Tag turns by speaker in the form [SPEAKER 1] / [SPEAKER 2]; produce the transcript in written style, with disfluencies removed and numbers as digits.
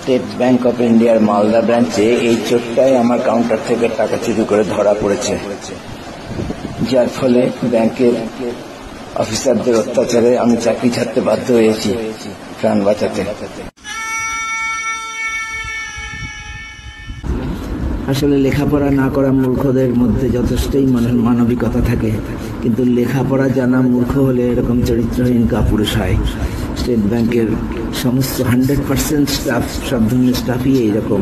[SPEAKER 1] State bank of ইন্ডিয়ার মালদা ব্রাঞ্চে এই চোরটাই আমার কাউন্টার থেকে টাকা চুরি করে ধরা পড়েছে, যার ফলে ব্যাংকের অফিসারদের অত্যাচারে আমি চাকরি ছাড়তে বাধ্য হয়েছি প্রাণ বাঁচাতে।
[SPEAKER 2] আসলে লেখাপড়া না করা মূর্খদের মধ্যে যথেষ্টই মানবিকতা থাকে, কিন্তু লেখাপড়া জানা মূর্খ হলে এরকম চরিত্রহীন কাপুরুষ হয়। স্টেট ব্যাংকের সমস্ত 100% স্টাফ, সব ধরনের স্টাফই এইরকম।